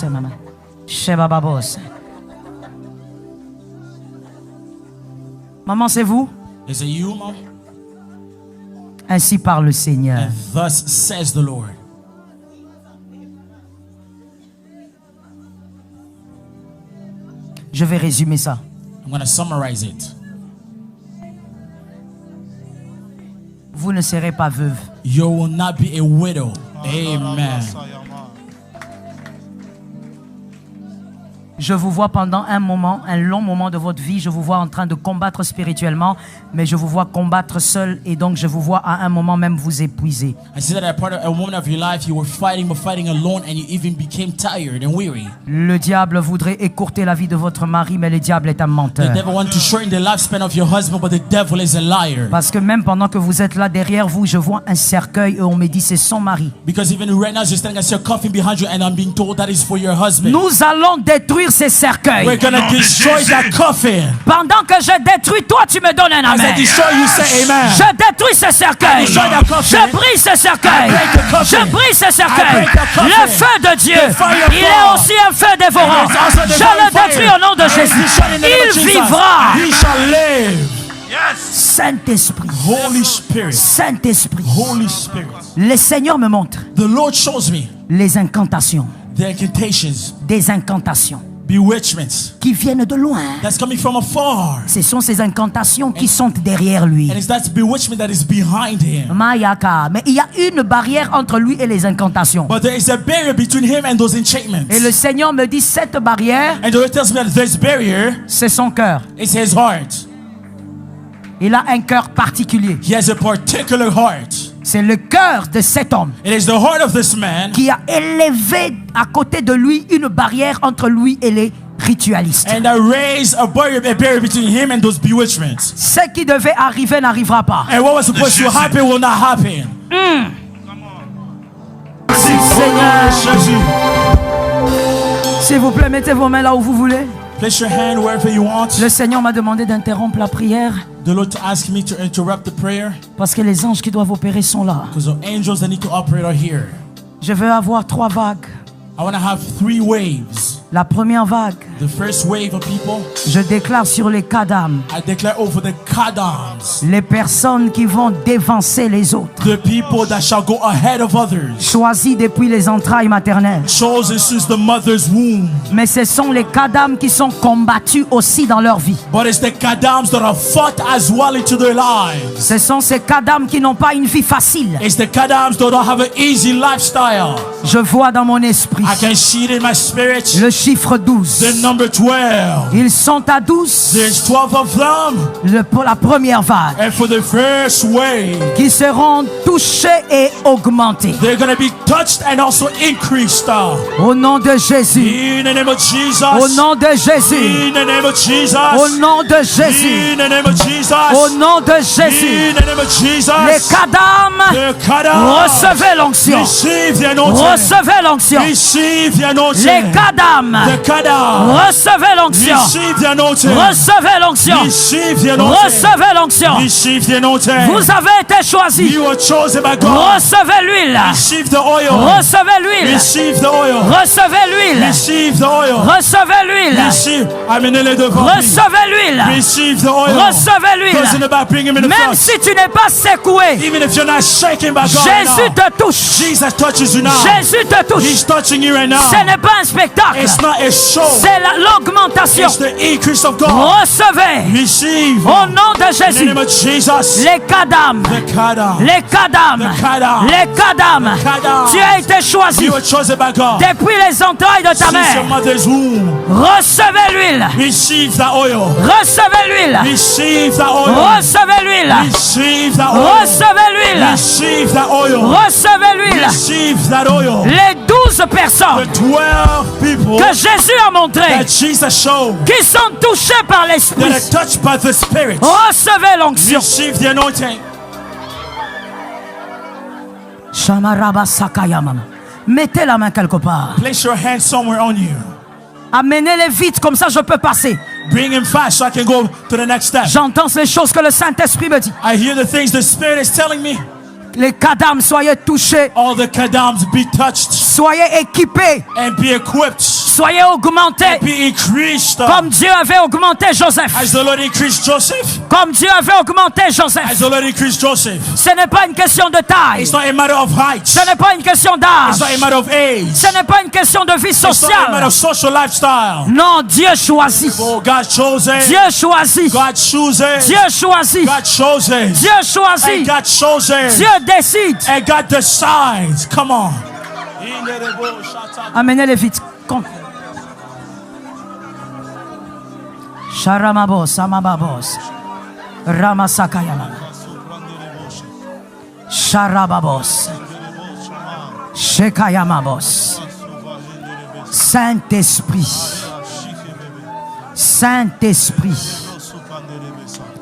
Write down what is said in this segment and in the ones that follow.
maman. Shebababos. Maman, c'est vous? Is it you, Mom? Ainsi parle le Seigneur. And thus says the Lord. Je vais résumer ça. I'm going to summarize it. Vous ne serez pas veuve. You will not be a widow. Amen. Je vous vois pendant un moment, un long moment de votre vie, je vous vois en train de combattre spirituellement, mais je vous vois combattre seul et donc je vous vois à un moment même vous épuiser. I see that at a moment of your life you were fighting, but fighting alone, and you even became tired and weary. Le diable voudrait écourter la vie de votre mari, mais le diable est un menteur. The devil wants to shorten the lifespan of your husband, but the devil is a liar. Parce que même pendant que vous êtes là derrière vous, je vois un cercueil et on me dit c'est son mari. Because even right now you're standing at your coffin behind you, and I'm being told that is for your husband. Nous allons détruire ces cercueils. We're gonna destroy that coffin. Pendant que je détruis, toi tu me donnes un As I amen. destroy, you say amen. Je détruis ce cercueil. destroy that coffin. Je brise ce cercueil. I break the coffin. Je brise ce cercueil. I break the coffin. Le feu de Dieu, The fire of il est God. aussi un feu dévorant. It is also the Je fire le of fire. détruis au nom de It is Jésus. destroyed in the name of Il Jesus. vivra. He shall live. Saint-Esprit. Holy Spirit. Saint-Esprit. Holy Spirit. Le Seigneur me montre The Lord shows me les incantations. the incantations, Des incantations bewitchments qui viennent de loin. that's coming from afar. Ce sont ces incantations qui sont derrière lui. And it's that bewitchment that is behind him. Mayaka. Mais il y a une barrière entre lui et les incantations. But there is a barrier between him and those enchantments. Et le Seigneur me dit cette barrière, And the Lord tells me that this barrier c'est son cœur. is his heart. Il a un cœur particulier. He has a particular heart. C'est le cœur de cet homme It is the heart of this man qui a élevé à côté de lui une barrière entre lui et les ritualistes. and that raised a barrier between him and those bewitchments. Ce qui devait arriver n'arrivera pas. And what was supposed to happen will not happen. Seigneur, s'il vous plaît, mettez vos mains là où vous voulez. Place your hand wherever you want. Le Seigneur m'a demandé d'interrompre la prière The Lord asked me to interrupt the prayer parce que les anges qui doivent opérer sont là. because the angels that need to operate are here. Je veux avoir 3 vagues. I want to have 3 waves. La première vague, The first wave of people, je déclare sur les cadams, I declare over the Kadams, les personnes qui vont dévancer les autres, the people that shall go ahead of others, choisis depuis les entrailles maternelles. chosen since the mother's womb. Mais ce sont les cadams qui sont combattus aussi dans leur vie. But it's the Kadams that are fought as well into their lives. Ce sont ces cadams qui n'ont pas une vie facile. It's the Kadams that don't have an easy lifestyle. Je vois dans mon esprit I can see it in my spirit. le chiffre 12. The number 12. Ils sont à 12 There's 12 of them. pour la première vague, And for the first wave, qui seront touchés et augmentés. they're going to be touched and also increased. Au nom de Jésus. In the name of Jesus. Au nom de Jésus. In the name of Jesus. Au nom de Jésus. In the name of Jesus. Au nom de Jésus. In the name of Jesus. Les cadams, The Kadam. recevez l'onction. Receive the anointing. Recevez l'onction. Receive the anointing. Les cadams, The Kadam. recevez l'onction. Receive the anointing. Recevez l'onction. Receive the anointing. Recevez l'onction. Receive the anointing. Vous avez été choisi. You are chosen by God. Recevez l'huile. Receive the oil. Recevez l'huile. Receive the oil. Recevez l'huile. Receive the oil. Recevez l'huile. Receive. Amenez-le devant lui. Recevez l'huile. Receive the oil. Recevez Goes in l'huile. the back, bring him in the Même front. si tu n'es pas secoué, Even if you're not shaken by God Jésus right now, te touche. Jesus touches you now. Jésus te touche. He's touching you right now. Ce n'est pas un spectacle. It's not a show. C'est l'augmentation. It's the increase of God. Recevez. Receive. Au nom de In the Jésus. name of Jesus. Les cadams. The Kadam. Les cadams. The Kadam. Les cadams. The Kadam. Tu as été choisi You were chosen by God. depuis les entrailles de ta Since your mère. mother's womb. Recevez l'huile. Receive that oil. Recevez l'huile. Receive that oil. Recevez l'huile. Receive that oil. Recevez l'huile. Receive that oil. Recevez l'huile. Receive that oil. Les 12 personnes The 12 people que Jésus a montrées, that Jesus showed qui sont touchées par that l'Esprit, are touched by the Spirit. recevez l'onction. Receive the anointing. Shamaraba Sakayamam. Mettez la main quelque part. Place your hand somewhere on you. Amenez-les vite, comme ça je peux passer. Bring him fast so I can go to the next step. J'entends les choses que le Saint-Esprit me dit. I hear the things the Spirit is telling me. Les cadams, soyez touchés. All the kadams be touched Soyez équipés. and be equipped Soyez augmentés. and be increased. Comme Dieu avait augmenté Joseph. As the Lord increased Joseph. Comme Dieu avait augmenté Joseph. As the Lord increased Joseph. Ce n'est pas une question de taille. It's not a matter of height. Ce n'est pas une question It's d'âge. not a matter of age. Ce n'est pas une question de vie It's not a sociale. matter of social lifestyle. Non, Dieu choisit. Oh, God chosen. Dieu choisit. God chosen. Dieu choisit. God chosen. Dieu choisit. And God chosen. Dieu décide. And God decides. Come on. Amenez-les vite. Sharamabos, Amababos, Ramasakayama, Sharababos, Shekayamabos. Saint-Esprit, Saint-Esprit,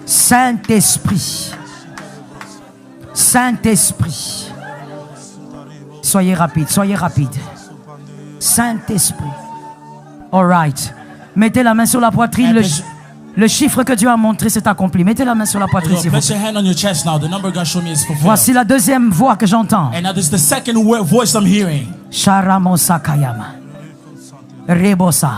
Saint-Esprit, Saint-Esprit. Soyez rapide, soyez rapide. Saint-Esprit. All right. Mettez la main sur la poitrine. Le chiffre que Dieu a montré s'est accompli. Mettez la main sur la poitrine, s'il vous Place your hand on your chest now. The number God showed me is fulfilled. Voici la deuxième voix que j'entends. And now this is the second voice I'm hearing. Sharamosakayama. Rebosa.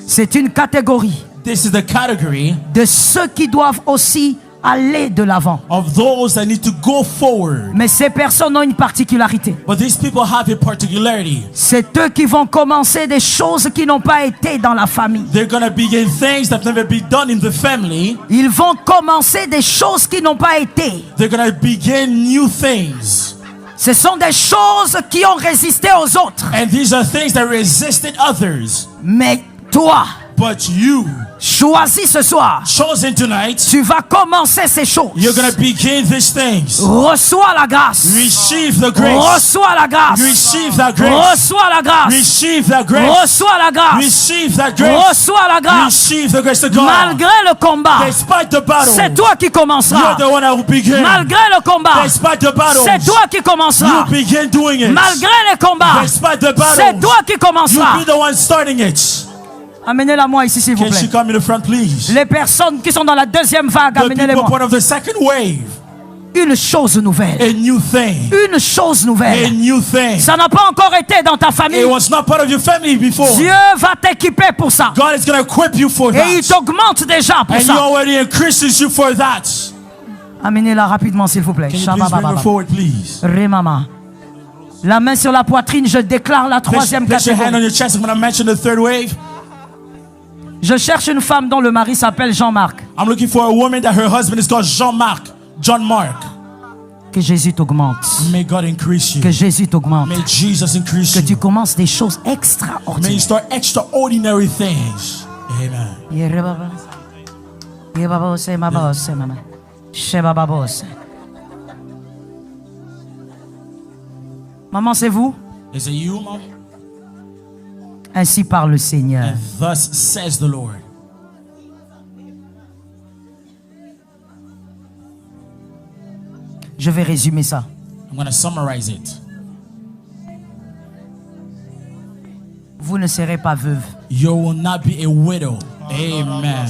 C'est une catégorie This is the category de ceux qui doivent aussi aller de l'avant. of those that need to go forward. Mais ces personnes ont une particularité. But these people have a particularity. C'est eux qui vont commencer des choses qui n'ont pas été dans la famille. They're going to begin things that have never been done in the family. Ils vont commencer des choses qui n'ont pas été. They're going to begin new things. Ce sont des choses qui ont résisté aux autres. And these are things that resisted others. Mais toi, But you, choisis ce soir. chosen tonight, Tu vas commencer ces choses. you're going to begin these things. Reçois la grâce. Receive the grace. Reçois la grâce. Receive that grace. Reçois la grâce. Receive that grace. Reçois la grâce. Receive that grace. Reçois la grâce. Receive the grace of God. Malgré le combat, Despite the battle, c'est toi qui you're commenceras. the one that will begin. Malgré le combat, Despite the battle, c'est toi qui you commenceras. begin doing it. Malgré les combats, Despite the battle, c'est toi qui you commenceras. be the one starting it. Amenez-la moi ici, s'il vous Can she plaît. come in the front, please? Les personnes qui sont dans la deuxième vague, The amenez-les people moi. part of the second wave. Une chose nouvelle. A new thing. Une chose A nouvelle. new thing. Ça n'a pas encore été dans ta famille. It was not part of your family before. Dieu va t'équiper pour ça. God is going to equip you for Et il that. t'augmente déjà pour And He ça. already increases you for that. Amenez-la rapidement, s'il vous plaît. Can you please bring her forward, please? Remama. La main sur la poitrine, je déclare la troisième Place your hand on catégorie. your chest. I'm going to mention the third wave. Je cherche une femme dont le mari s'appelle Jean-Marc. I'm looking for a woman that her husband is called Jean-Marc. John Mark. Que Jésus t'augmente. May God increase you. Que Jésus t'augmente. May Jesus increase Que tu you. commences des choses May you extraordinaires. start extraordinary things. Amen. Maman, c'est vous? Is it you, Mom? Ainsi parle le Seigneur. And thus says the Lord. Je vais résumer ça. I'm going to summarize it. Vous ne serez pas veuve. You will not be a widow. Amen.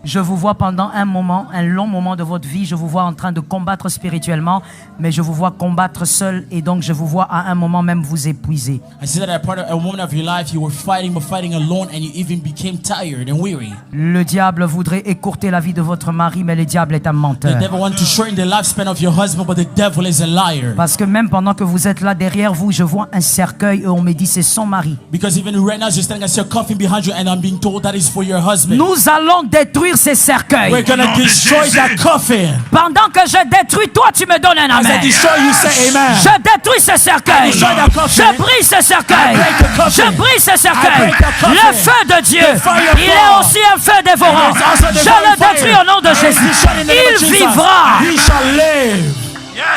Je vous vois pendant un moment, un long moment de votre vie, je vous vois en train de combattre spirituellement, mais je vous vois combattre seul et donc je vous vois à un moment même vous épuiser. I see that at a moment of your life you were fighting, but fighting alone, and you even became tired and weary. Le diable voudrait écourter la vie de votre mari, mais le diable est un The menteur. devil wants to shorten the lifespan of your husband, but the devil is a liar. Parce que même pendant que vous êtes là derrière vous, je vois un cercueil et on me dit c'est son mari. Because even right now you're standing, I see a coffin behind you, and I'm being told that is for your husband. Nous allons détruire ces cercueils. We're gonna destroy that coffin. Pendant que je détruis, toi tu me donnes un As I amen. destroy, you say amen. Je détruis ce cercueil. destroy that coffin. Je brise ce cercueil. I break the coffin. Je brise ce cercueil. I break the coffin. Le feu de Dieu, The fire il est fall. aussi un feu dévorant. It is also the Je le fire. détruis au nom de It is Jésus. destroyed in the name of Il Jesus. vivra. He shall live.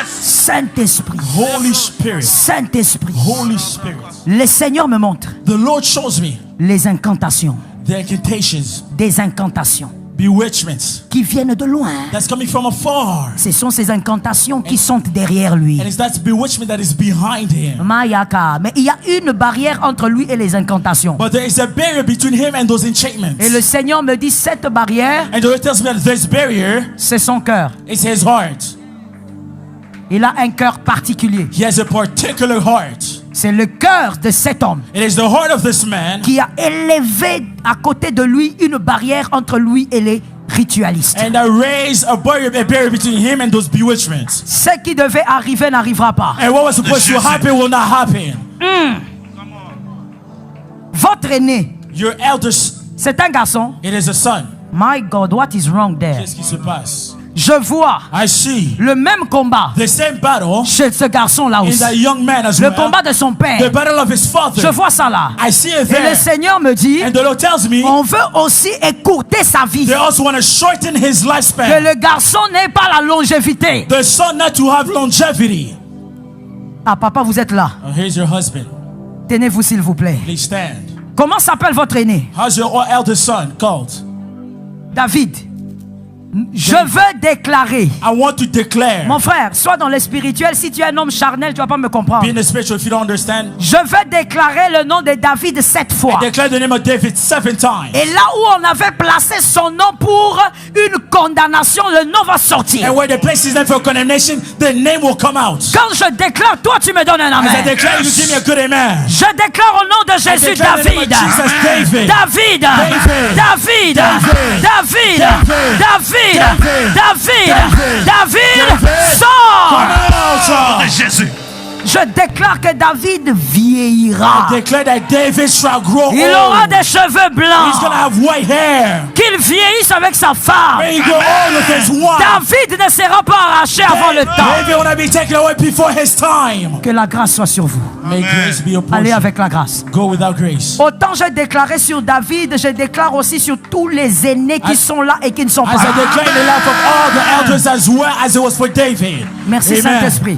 Saint-Esprit. Holy Spirit. Saint-Esprit. Holy Spirit. Le Seigneur me montre The Lord shows me les incantations. the incantations Des incantations. bewitchments qui viennent de loin. that's coming from afar. Ce sont ces incantations qui sont derrière lui. And it's that bewitchment that is behind him. Mayaka. Mais il y a une barrière entre lui et les incantations. But there is a barrier between him and those enchantments. Et le Seigneur me dit, cette barrière, And the Lord tells me that this barrier c'est son cœur. is his heart. Il a un cœur particulier. He has a particular heart. C'est le cœur de cet homme It is the heart of this man qui a élevé à côté de lui une barrière entre lui et les ritualistes. and that raised a barrier between him and those bewitchments. Ce qui devait arriver n'arrivera pas. And what was supposed to happen will not happen. Votre aîné, Your eldest, c'est un garçon. it is a son. My God, what is wrong there? Qu'est-ce qui se passe? Je vois I see le même combat the same battle chez ce garçon-là in aussi. that young man as Le well. combat de son The père. battle of his Je father. vois ça là. I see it Et le there. Seigneur me dit, And the Lord tells me on veut aussi écourter sa vie. they also want to shorten his Que lifespan. le garçon n'ait pas la longévité. The son not to have longevity. Ah, papa, vous êtes là. Oh, here's your husband. Tenez-vous s'il vous plaît. Please stand. Comment s'appelle votre aîné? How's your eldest son called? David. Je veux déclarer. I want to declare. Mon frère, sois dans le spirituel. Si tu es un homme charnel, tu vas pas me comprendre. Be in the spiritual if you don't understand. Je veux déclarer le nom de David 7 fois. Declare the name of David 7 times. Et là où on avait placé son nom pour une condamnation, le nom va sortir. And where they place his name for condemnation, the name will come out. Quand je déclare, toi tu me donnes un As I amen. declare, you give me a good amen. Je déclare au nom de Jésus declare the name of David. Jesus, David. David. David. David. David. David. David. David. David. David. David. David. Sors. Come out. Jésus. Je déclare que David vieillira. I declare that David shall grow Il aura old. des cheveux He's blancs. gonna have white hair. Qu'il vieillisse avec sa femme. May he grow old with his wife. David ne sera pas arraché avant le temps. David will not be taken away before his time. Que la grâce soit sur vous. May grace be your Allez portion. avec la grâce. Go without grace. Autant j'ai déclaré sur David, je déclare aussi sur tous les aînés qui sont là et qui ne sont pas As I là. declare in the life of all the elders as well as it was for David. Merci Amen. Saint-Esprit.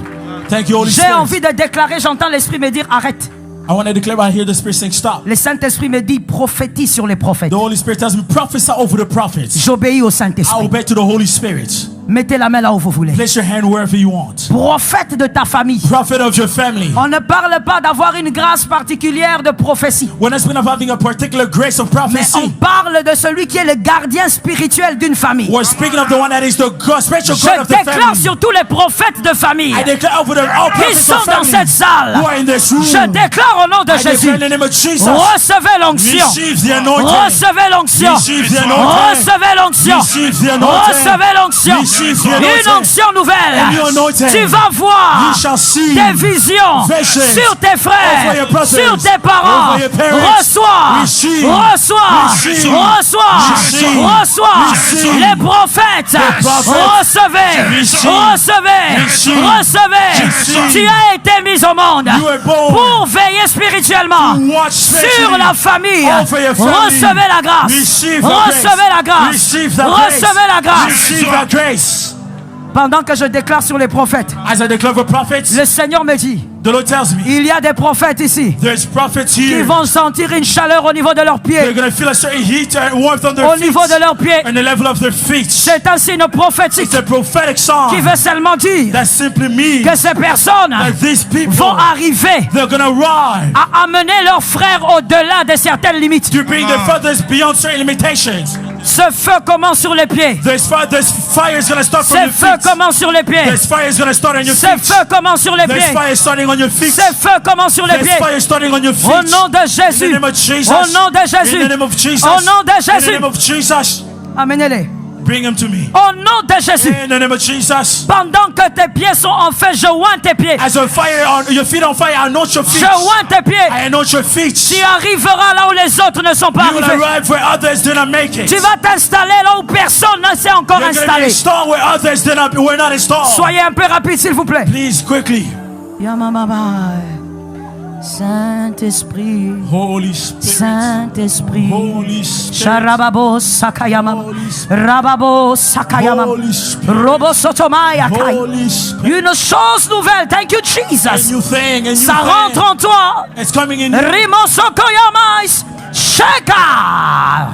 Thank you, Holy J'ai Spirit. envie de déclarer, j'entends l'Esprit me dire arrête. I want to declare, I hear the Spirit saying stop. Le Saint-Esprit me dit prophétise sur les prophètes. The Holy Spirit tells me prophesy over the prophets. J'obéis au I Saint-Esprit. obey to the Holy Spirit. Mettez la main là où vous voulez. Place your hand wherever you want. Prophète de ta famille. Prophet of your family. On ne parle pas d'avoir une grâce particulière de prophétie. We're not speaking of having a particular grace of Mais on prophecy. parle de celui qui est le gardien spirituel d'une famille. We're speaking of the one that is the spiritual Je God of the déclare family. sur tous les prophètes de famille I declare over the all qui prophets sont of dans family cette salle. who are in this room. Je déclare au nom de I Jésus. declare in the name of Jesus. Recevez l'onction. Receive the anointing. Recevez l'onction. Receive the anointing. Recevez l'onction. Receive the anointing. Recevez l'onction. Receive the anointing. Une onction nouvelle. A new anointing. Tu vas voir You shall see des visions visions sur tes over frères, your brothers, sur tes parents. over your parents. Reçois, Receive. reçois, Receive. reçois, Receive. reçois. Receive. Les prophètes, prophets. recevez, Receive. recevez, Receive. recevez. Receive. Tu as été mis au monde You were born pour veiller spirituellement to watch sur spiritually la famille. over your family. Recevez la grâce. Receive the Recevez la grace. grâce. Receive the Recevez la grace. grâce. Receive the grace. Pendant que je déclare sur les prophètes, As I declare the prophets, le Seigneur me dit, the Lord tells me il y a des prophètes ici there's prophets qui here. vont sentir une chaleur au niveau de leurs They're pieds. going to feel a certain heat and warmth on their Au feet. niveau de leurs pieds. And the level of their feet. C'est un signe prophétique It's a prophetic qui song veut seulement dire that simply means que ces personnes that these people, vont arriver they're going to rise à amener leurs frères au-delà de certaines limites. to bring their fathers beyond certain limitations. Ce feu commence sur les pieds. This fire is going to start from Ce your feu feet. commence sur les pieds. This fire is going to start on your Ce feet. feu commence sur les This pieds. fire is starting on your feet. Ce feu commence sur les This pieds. fire is starting on your feet. Au nom de In Jésus. the name of Jesus. Au nom de Jésus. In the name of Jesus. Au nom de In the Jésus. name of Jesus. Amenez-les. Bring him to me. Au nom de Jésus. In the name of Jesus. Pendant que tes pieds sont en feu, je oins tes pieds. As a fire on your feet on fire, I anoint your feet. Je oins tes pieds. I anoint your feet. Tu arriveras là où les autres ne sont pas You will arrivés. arrive where others did not make it. Tu vas t'installer là où personne ne s'est encore You're going to be installé. installed where others were not installed. Soyez un peu rapide s'il vous plaît. Please, quickly. Saint-Esprit, Holy Spirit. Saint-Esprit. Holy Spirit. Sharababo Sakayama. Holy Spirit. Rababo Sakayama. Holy Spirit. Robo Sotomaya Kai. Holy Spirit. Une chose nouvelle. Thank you, A Jesus. new thing, a new Ça thing. rentre en toi. It's coming in you. Rimo Sokoyamais. Sheka.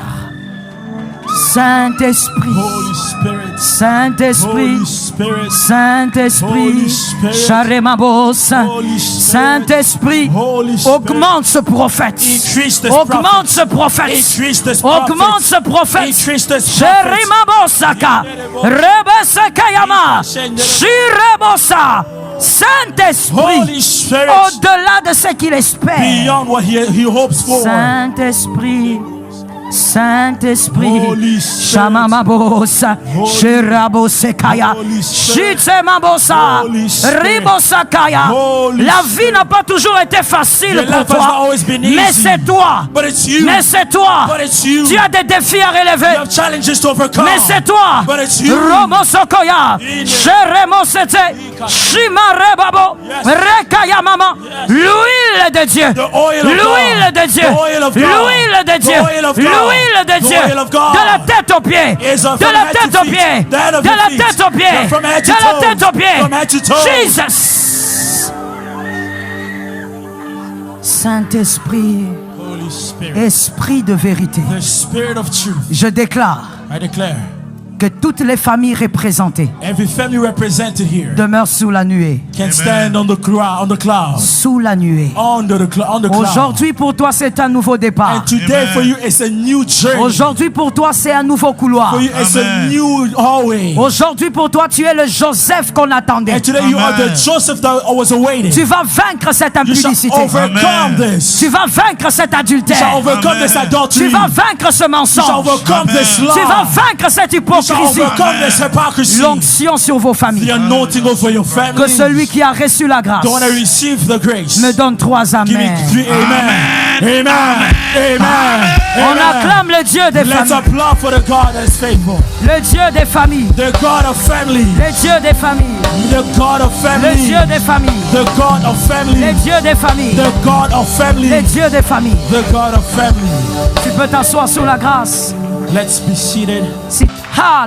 Saint-Esprit, Holy Spirit, Saint-Esprit, Holy Spirit, Saint-Esprit, Holy Spirit, Charemabos, Holy Spirit, Saint-Esprit, Holy Spirit, augmente ce prophète, increase this augmente prophet, ce prophète, increase this prophet, augmente ce prophète, increase this prophet, Cherimabosaka, Rebesekayama, Shirebosa, Saint-Esprit, Holy Spirit, au-delà de ce qu'il espère, beyond what he hopes for. Saint-Esprit, Saint-Esprit, Holy Spirit, Shamamabosa, Shirabosekaya, Holy Spirit, Shitsemabosa, Holy Spirit, Ribosakaya. Holy La Spirit. vie n'a pas toujours été facile Your pour life has not toi, always been mais easy. c'est toi, But it's you. mais c'est toi. But it's you. Tu as des défis à You relever, have challenges to overcome. mais c'est toi. But it's you. Romosokoya, In it. Sheremosete, Shimarebabo, Yes. Rekaya Mama, l'huile de Dieu, The oil of l'huile God. de Dieu, The oil of God. l'huile de The Dieu, oil of God. l'huile de The Dieu, oil of God. de la tête aux pieds, Is de from la head to tête aux feet. pieds, The head of de your la feet. tête aux pieds, From head to de la toes. tête aux pieds. From head to toes. Jesus. Saint-Esprit, Holy Spirit, Esprit de vérité, the Spirit of truth, je déclare I declare, que toutes les familles représentées every family represented here demeurent sous la nuée, can stand on the cloud, sous la nuée. on the cloud. Aujourd'hui pour toi c'est un nouveau départ. And today for you it's a new journey. Aujourd'hui pour toi c'est un nouveau couloir. For you it's a new hallway. Aujourd'hui pour toi tu es le Joseph qu'on attendait. And today you are the Joseph that was awaiting. Tu vas vaincre cette You shall impudicité. overcome this. Tu vas vaincre cet You shall adultère. overcome this adultery. Tu vas vaincre ce You shall mensonge. overcome this Tu vas lie. vaincre cette You shall hypocrisie. overcome this hypocrisy. L'onction sur vos The familles. anointing over your family. Que celui qui a reçu la grâce The one that received the grace. me donne 3 Give me amens. 3 amen. Amen. Amen. On Amen. acclame le Dieu des Let's familles. applaud for the God that is faithful. Le Dieu des familles. The God of family. Le Dieu des familles. The God of Le family. Dieu des familles. The God of Le family. Dieu des familles. The God of Le family. Dieu des familles. The God of family. Tu peux t'asseoir sous la grâce. Let's be seated. Si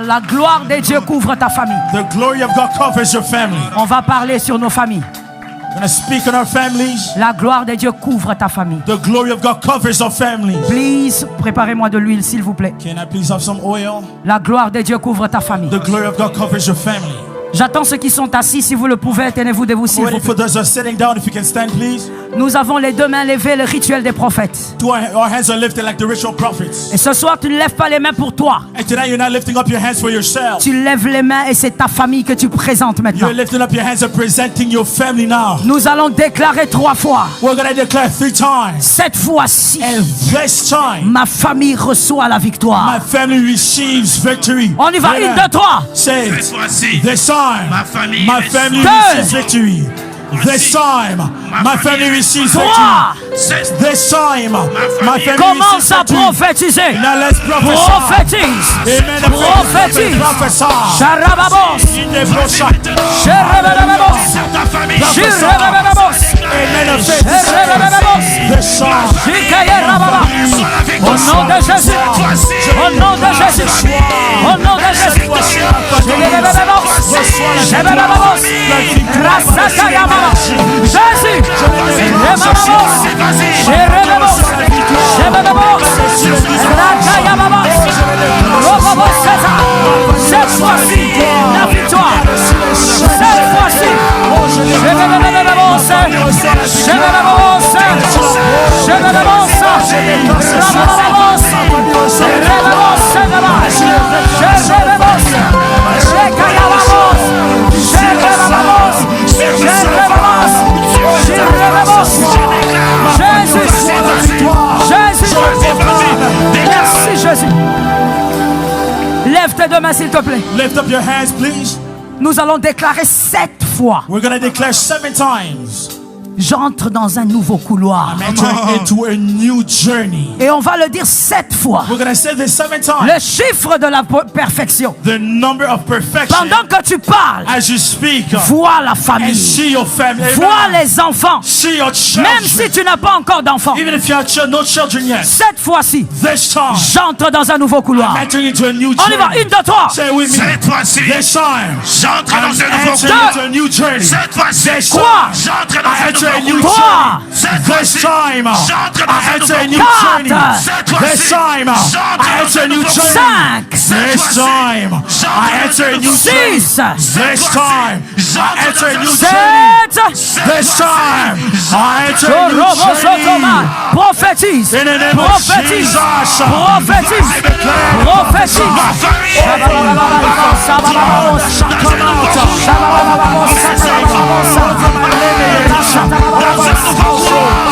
la gloire de Dieu couvre ta famille. The glory of God covers your family. On va parler sur nos familles. We're going to speak on our families. La gloire de Dieu couvre ta famille. The glory of God covers our families. Please, préparez-moi de l'huile, s'il vous plaît. Can I please have some oil? La gloire de Dieu couvre ta famille. The glory of God covers your family. J'attends ceux qui sont assis, si vous le pouvez, tenez-vous debout, s'il vous Waiting plaît. for those who are sitting down, if you can stand, please. Nous avons les 2 mains levées, le rituel des prophètes. Our hands are lifted like the ritual prophets. Et ce soir, tu ne lèves pas les mains pour toi. And tonight you're not lifting up your hands for yourself. Tu lèves les mains et c'est ta famille que tu présentes maintenant. You're lifting up your hands and presenting your family now. Nous allons déclarer 3 fois. We're going to declare 3 times. Cette fois-ci, And this time, ma famille reçoit la victoire. my family receives victory. On y va, 1, 2, 3. Say it. Cette fois-ci, This time, ma famille my family reçoit- receives victory. This time, my family receives 3. victory. This time, my family Commence receives à victory. prophétiser. Now let's prophesy. Prophétise. Amen. Prophétise. Prophesy. Charababos. In the prophesy. Charababos. ta famille, Charababos. Amen. Of faith. Charababos. This time. Shikayarababa. reçois la Au victoire. nom de Jésus. Cette fois-ci, Au nom de Jésus. Au nom de Jésus. Charababos. Charababos. Rasakayama. Jésus. Rebabos. Rebabos. Rebabos. Rakayababos. Robabos. Cette fois-ci, la victoire. Cette fois-ci. Rebabos. Rebabos. Rebabos. Merci Jésus. Lève tes 2 mains s'il te plaît. Lift up your hands, please. Nous allons déclarer 7 fois. We're going to declare 7 times. J'entre dans un nouveau couloir. I'm entering into a new journey. Et on va le dire 7 fois. We're going to say this 7 times. Le chiffre de la perfection. The number of perfection. Pendant que tu parles, As you speak, vois la and famille. see your family. Vois Amen. les enfants. See your children. Même si tu n'as pas encore d'enfants. Even if you have no children yet. Cette fois-ci, This time, j'entre dans un nouveau couloir. I'm entering into a new On y va, 1, journey. 2, 3. Say it with me. cette fois-ci, This time, j'entre I'm dans un nouveau entering couloir. into a new journey. Cette fois-ci, This Quoi? j'entre I dans un enter a nouveau new couloir. Quoi? Cette This This time, J'entre I dans un enter a new nouveau journey. Cette This fois-ci, time, j'entre I dans enter a un new nouveau journey. Cinq. This time, I enter a new journey. Six. This time, I enter a new journey. Sept. This time, I enter a new Robosotoma. journey. Prophétise. In the name of Prophétise. Jesus, Prophétise. I declare Prophétise. come out.